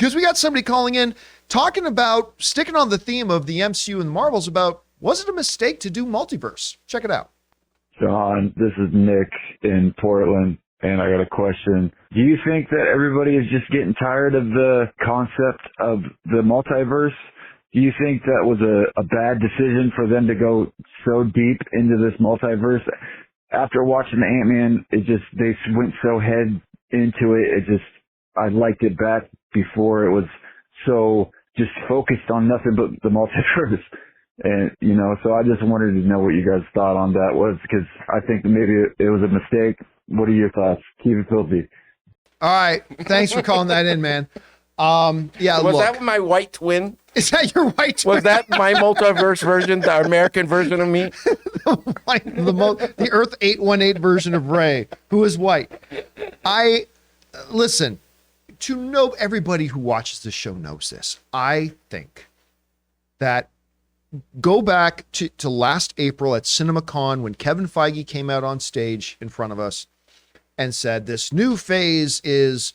Because we got somebody calling in talking about sticking on the theme of the MCU and Marvels about, was it a mistake to do multiverse? Check it out. John, this is Nick in Portland, and I got a question. Do you think that everybody is just getting tired of the concept of the multiverse? Do you think that was a bad decision for them to go so deep into this multiverse? After watching the Ant-Man, they went so head into it. I liked it back before it was so just focused on nothing but the multiverse. And, so I just wanted to know what you guys thought on that was, because I think maybe it was a mistake. What are your thoughts? Keep it filthy. All right. Thanks for calling that in, man. Yeah. Was that my white twin? Is that your white twin? Was that my multiverse version, the American version of me? the Earth 818 version of Ray, who is white. Listen, to know everybody who watches this show knows this. I think that go back to last April at CinemaCon when Kevin Feige came out on stage in front of us and said, this new phase is,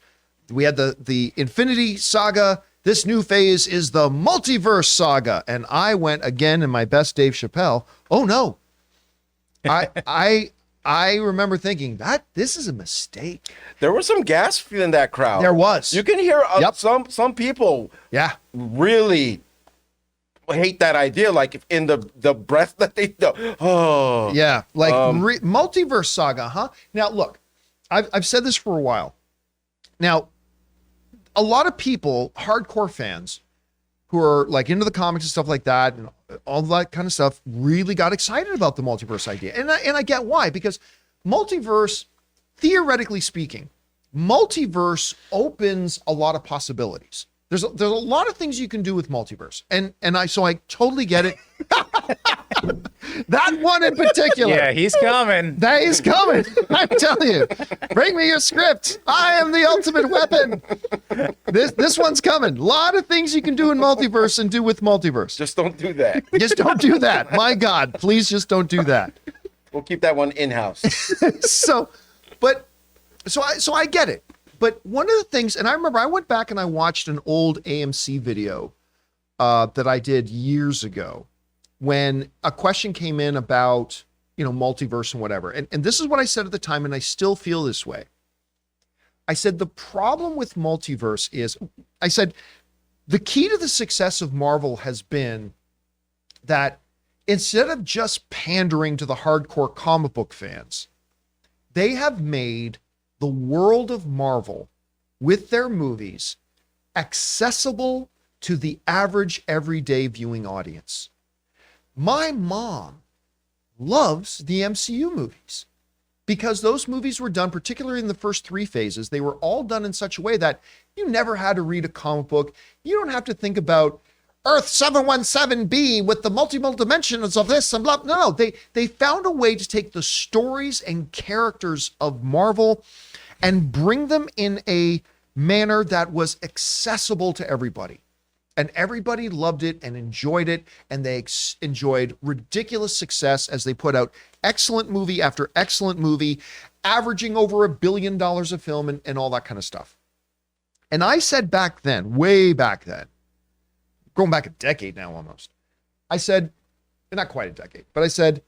we had the Infinity Saga, this new phase is the Multiverse Saga. And I went again in my best Dave Chappelle, oh no. I remember thinking that this is a mistake. There was some gasp in that crowd. There was. You can hear some people really hate that idea, like in the breath that they do. Oh. Yeah, like Multiverse Saga, huh? Now, look, I've said this for a while. Now, a lot of people, hardcore fans, who are like into the comics and stuff like that, and all that kind of stuff, really got excited about the multiverse idea. And I get why, because multiverse, theoretically speaking, multiverse opens a lot of possibilities. There's a lot of things you can do with multiverse. And I totally get it. That one in particular. Yeah, he's coming. That is coming. I'm telling you. Bring me your script. I am the ultimate weapon. This one's coming. A lot of things you can do in multiverse and do with multiverse. Just don't do that. Just don't do that. My God, please just don't do that. We'll keep that one in-house. So I get it. But one of the things, and I remember I went back and I watched an old AMC video that I did years ago when a question came in about, multiverse and whatever. And this is what I said at the time, and I still feel this way. I said, the problem with multiverse is, I said, the key to the success of Marvel has been that instead of just pandering to the hardcore comic book fans, they have made the world of Marvel with their movies accessible to the average everyday viewing audience. My mom loves the MCU movies because those movies were done, particularly in the first three phases, they were all done in such a way that you never had to read a comic book. You don't have to think about Earth 717B with the multiple dimensions of this and blah. No, they found a way to take the stories and characters of Marvel and bring them in a manner that was accessible to everybody. And everybody loved it and enjoyed it, and they enjoyed ridiculous success as they put out excellent movie after excellent movie, averaging over $1 billion a film and all that kind of stuff. And I said back then, way back then, going back a decade now almost, I said, not quite a decade, but I said,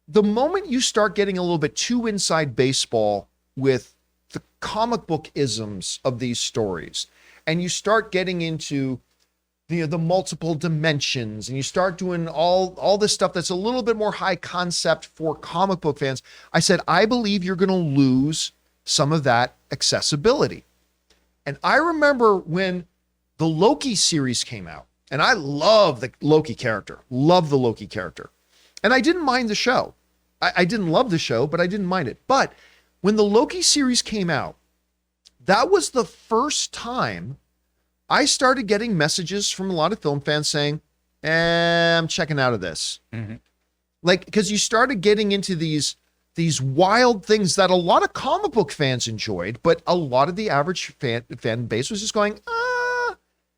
the moment you start getting a little bit too inside baseball with the comic book isms of these stories, and you start getting into the multiple dimensions, and you start doing all this stuff that's a little bit more high concept for comic book fans, I said, I believe you're going to lose some of that accessibility. And I remember when the Loki series came out, and I love the Loki character, and I didn't mind the show. I didn't love the show, but I didn't mind it. But when the Loki series came out, that was the first time I started getting messages from a lot of film fans saying, I'm checking out of this. Mm-hmm. Like, because you started getting into these wild things that a lot of comic book fans enjoyed, but a lot of the average fan base was just going,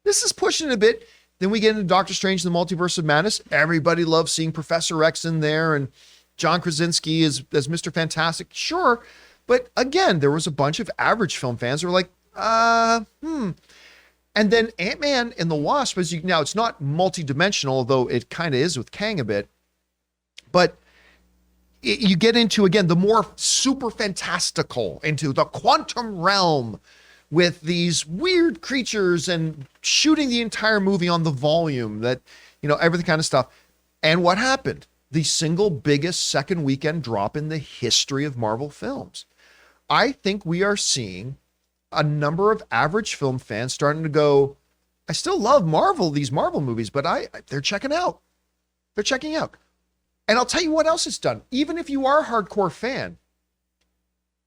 this is pushing it a bit. Then we get into Doctor Strange and the Multiverse of Madness. Everybody loves seeing Professor X in there and John Krasinski as Mr. Fantastic. Sure. But again, there was a bunch of average film fans who were like, And then Ant-Man and the Wasp, now it's not multi-dimensional, although it kind of is with Kang a bit, but you get into, again, the more super fantastical, into the quantum realm with these weird creatures and shooting the entire movie on the volume, that, everything kind of stuff. And what happened? The single biggest second weekend drop in the history of Marvel films. I think we are seeing a number of average film fans starting to go, I still love Marvel, these Marvel movies, but they're checking out. They're checking out. And I'll tell you what else it's done. Even if you are a hardcore fan,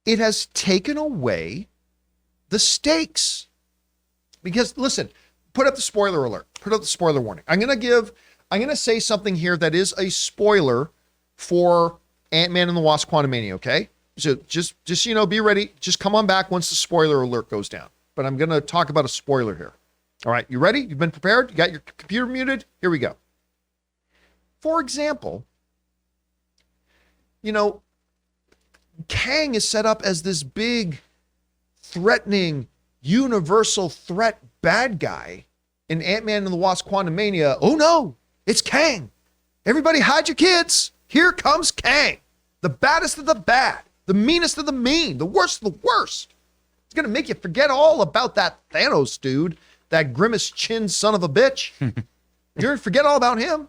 it has taken away the stakes. Because listen, put up the spoiler alert, put up the spoiler warning. I'm going to say something here that is a spoiler for Ant-Man and the Wasp: Quantumania, okay? So just be ready. Just come on back once the spoiler alert goes down. But I'm going to talk about a spoiler here. All right, you ready? You've been prepared? You got your computer muted? Here we go. For example, Kang is set up as this big, threatening, universal threat bad guy in Ant-Man and the Wasp: Quantumania. Oh no, it's Kang. Everybody hide your kids. Here comes Kang. The baddest of the bad. The meanest of the mean, the worst of the worst. It's going to make you forget all about that Thanos dude, that grimace chin son of a bitch. You're going to forget all about him.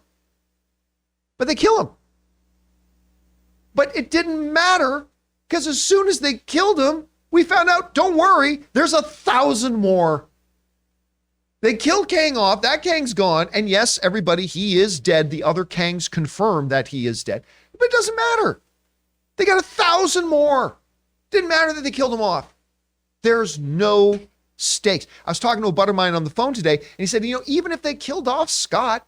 But they kill him. But it didn't matter, because as soon as they killed him, we found out, don't worry, there's 1,000 more. They killed Kang off. That Kang's gone. And yes, everybody, he is dead. The other Kangs confirmed that he is dead. But it doesn't matter. They got 1,000 more. Didn't matter that they killed him off. There's no stakes. I was talking to a buddy of mine on the phone today, and he said, even if they killed off Scott,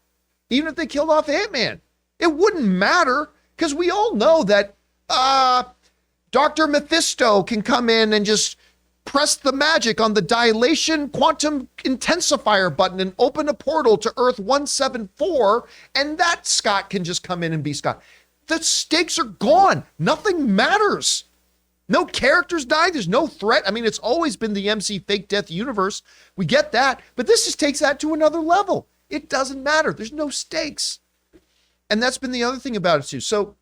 even if they killed off Ant-Man, it wouldn't matter, because we all know that Dr. Mephisto can come in and just press the magic on the dilation quantum intensifier button and open a portal to Earth 174, and that Scott can just come in and be Scott. The stakes are gone. Nothing matters. No characters die. There's no threat. I mean, it's always been the MC fake death universe. We get that. But this just takes that to another level. It doesn't matter. There's no stakes. And that's been the other thing about it too. So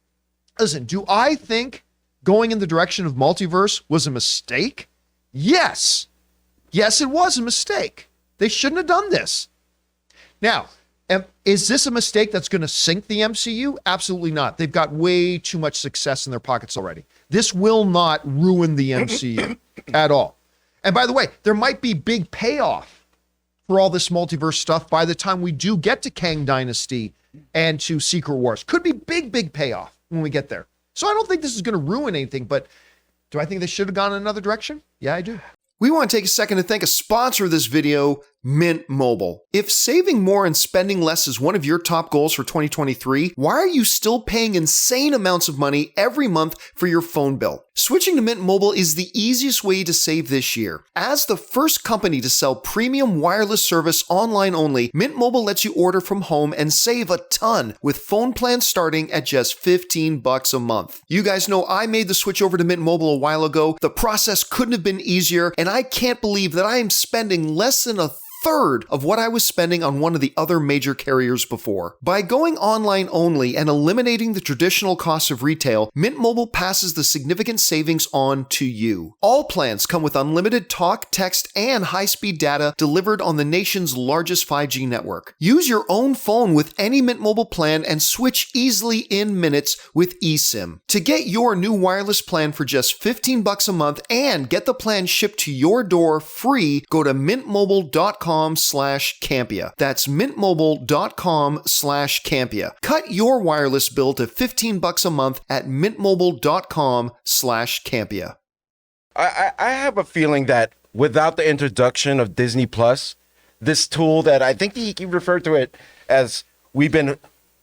listen, do I think going in the direction of multiverse was a mistake? Yes. Yes, it was a mistake. They shouldn't have done this. Now, is this a mistake that's going to sink the MCU? Absolutely not. They've got way too much success in their pockets already. This will not ruin the MCU at all. And by the way, there might be big payoff for all this multiverse stuff by the time we do get to Kang Dynasty and to Secret Wars. Could be big payoff when we get there. So I don't think this is going to ruin anything, but do I think they should have gone in another direction? Yeah, I do. We want to take a second to thank a sponsor of this video, Mint Mobile. If saving more and spending less is one of your top goals for 2023, why are you still paying insane amounts of money every month for your phone bill? Switching to Mint Mobile is the easiest way to save this year. As the first company to sell premium wireless service online only, Mint Mobile lets you order from home and save a ton with phone plans starting at just $15 a month. You guys know I made the switch over to Mint Mobile a while ago. The process couldn't have been easier, and I can't believe that I am spending less than a third of what I was spending on one of the other major carriers before. By going online only and eliminating the traditional costs of retail, Mint Mobile passes the significant savings on to you. All plans come with unlimited talk, text, and high-speed data delivered on the nation's largest 5G network. Use your own phone with any Mint Mobile plan and switch easily in minutes with eSIM. To get your new wireless plan for just $15 a month and get the plan shipped to your door free, go to mintmobile.com/Campea. That's mintmobile.com/Campea. Cut your wireless bill to $15 a month at mintmobile.com/Campea. I have a feeling that without the introduction of Disney Plus, this tool that I think he referred to it as, we've been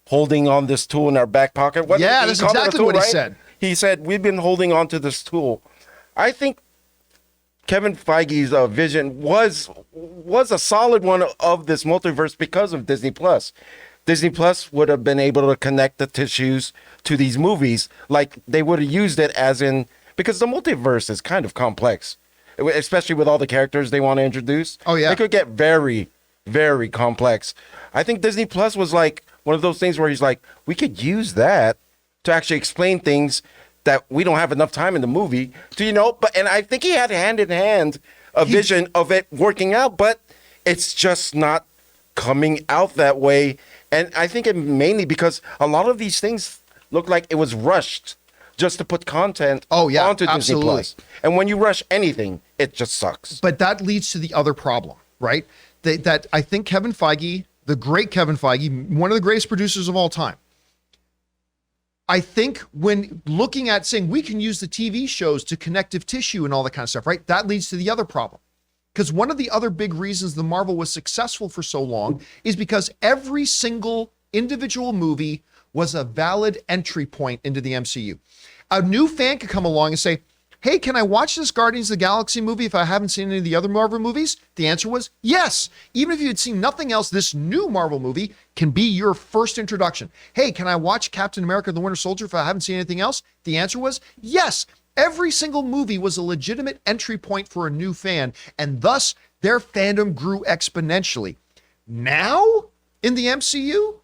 holding on this tool in our back pocket. Yeah, that's exactly what he said. He said, we've been holding on to this tool. I think Kevin Feige's vision was a solid one of this multiverse because of Disney Plus. Disney Plus would have been able to connect the tissues to these movies like they would have used it as in, because the multiverse is kind of complex. especially with all the characters they want to introduce. Oh, yeah. It could get very, very complex. I think Disney Plus was like one of those things where he's like, we could use that to actually explain things that we don't have enough time in the movie to, and I think he had hand in hand a vision of it working out, but it's just not coming out that way. And I think it mainly because a lot of these things look like it was rushed just to put content onto Disney Plus. And when you rush anything, it just sucks. But that leads to the other problem, right? That I think Kevin Feige, the great Kevin Feige, one of the greatest producers of all time, I think when looking at saying we can use the TV shows to connective tissue and all that kind of stuff, right? That leads to the other problem. Because one of the other big reasons the Marvel was successful for so long is because every single individual movie was a valid entry point into the MCU. A new fan could come along and say, hey, can I watch this Guardians of the Galaxy movie if I haven't seen any of the other Marvel movies? The answer was yes. Even if you had seen nothing else, this new Marvel movie can be your first introduction. Hey, can I watch Captain America the Winter Soldier if I haven't seen anything else? The answer was yes. Every single movie was a legitimate entry point for a new fan, and thus their fandom grew exponentially. Now, in the MCU,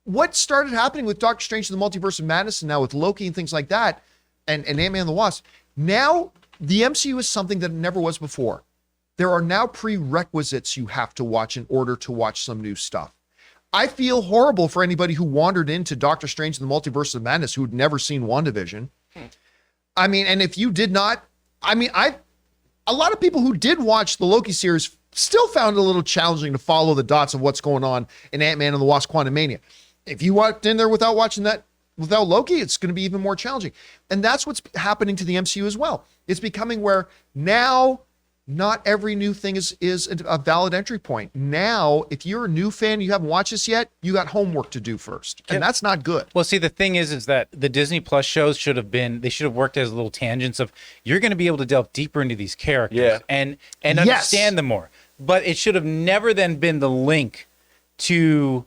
what started happening with Doctor Strange and the Multiverse of Madness, and now with Loki and things like that, and Ant-Man and the Wasp, now the MCU is something that it never was before. There are now prerequisites you have to watch in order to watch some new stuff. I feel horrible for anybody who wandered into Doctor Strange and the Multiverse of Madness who'd never seen WandaVision. I mean, and if you did not, a lot of people who did watch the Loki series still found it a little challenging to follow the dots of what's going on in Ant-Man and the Wasp: Quantumania. If you walked in there without watching that, without Loki, it's going to be even more challenging. And that's what's happening to the MCU as well. It's becoming where now not every new thing is a valid entry point. Now, if you're a new fan, you haven't watched this yet, you got homework to do first. And that's not good. Well, see, the thing is that the Disney Plus shows should have worked as little tangents of, you're going to be able to delve deeper into these characters and understand them more. But it should have never then been the link to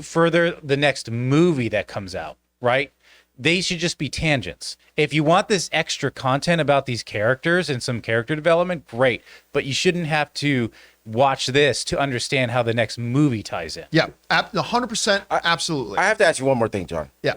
further the next movie that comes out, right? They should just be tangents. If you want this extra content about these characters and some character development, great. But you shouldn't have to watch this to understand how the next movie ties in. Yeah, 100%, absolutely. I have to ask you one more thing, John. Yeah.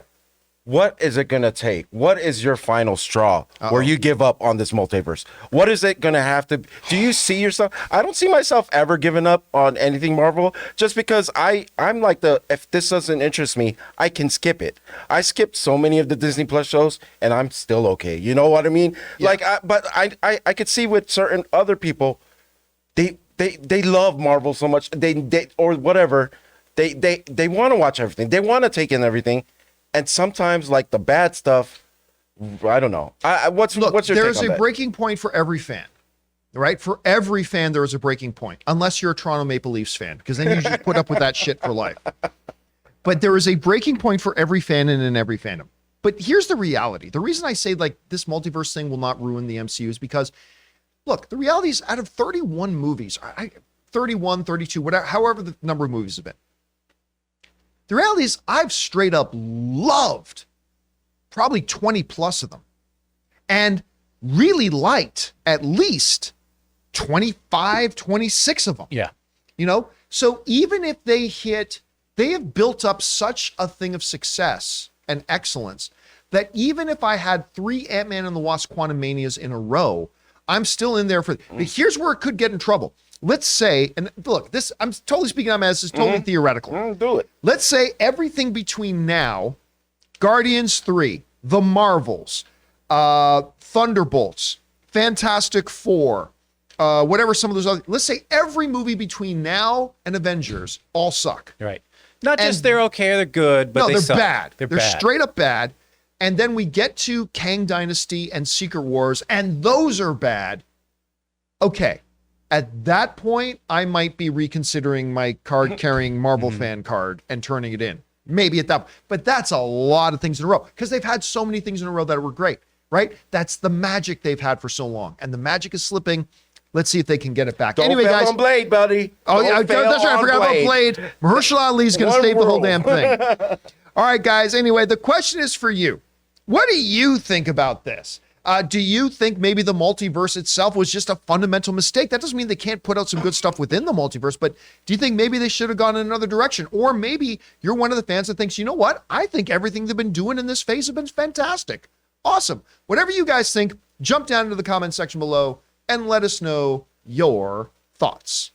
What is it going to take? What is your final straw where you give up on this multiverse? What is it going to have to... Do you see yourself... I don't see myself ever giving up on anything Marvel, just because I'm like if this doesn't interest me, I can skip it. I skipped so many of the Disney Plus shows, and I'm still okay. You know what I mean? Yeah. But I could see with certain other people, they love Marvel so much, they or whatever, they want to watch everything. They want to take in everything. And sometimes, like the bad stuff, I don't know. What's your take on that? There is a breaking point for every fan, right? For every fan, there is a breaking point, unless you're a Toronto Maple Leafs fan, because then you just put up with that shit for life. But there is a breaking point for every fan and in every fandom. But here's the reality. The reason I say like this multiverse thing will not ruin the MCU is because, look, the reality is out of 31 movies, 31, 32, whatever, however the number of movies have been, the reality is I've straight up loved probably 20 plus of them and really liked at least 25, 26 of them. Yeah. So even if they have built up such a thing of success and excellence that even if I had 3 Ant-Man and the Wasp: Quantumanias in a row, I'm still in there for... But here's where it could get in trouble. Let's say, and look, this, I'm totally speaking on this, is totally theoretical. Do it. Let's say everything between now, Guardians 3, The Marvels, Thunderbolts, Fantastic Four, whatever some of those other, let's say every movie between now and Avengers all suck. Right. Not just they're okay or they're good, but they're suck. bad. They're bad. Straight up bad. And then we get to Kang Dynasty and Secret Wars, and those are bad. Okay. At that point, I might be reconsidering my card-carrying Marvel fan card and turning it in. Maybe at that, but that's a lot of things in a row because they've had so many things in a row that were great, right? That's the magic they've had for so long, and the magic is slipping. Let's see if they can get it back. Don't anyway, fail guys. On Blade, buddy. Oh yeah, Don't fail that's right. I on forgot about Blade. Mahershala Ali's going to save the whole damn thing. All right, guys. Anyway, the question is for you. What do you think about this? Do you think maybe the multiverse itself was just a fundamental mistake? That doesn't mean they can't put out some good stuff within the multiverse, but do you think maybe they should have gone in another direction? Or maybe you're one of the fans that thinks, you know what? I think everything they've been doing in this phase has been fantastic. Awesome. Whatever you guys think, jump down into the comment section below and let us know your thoughts.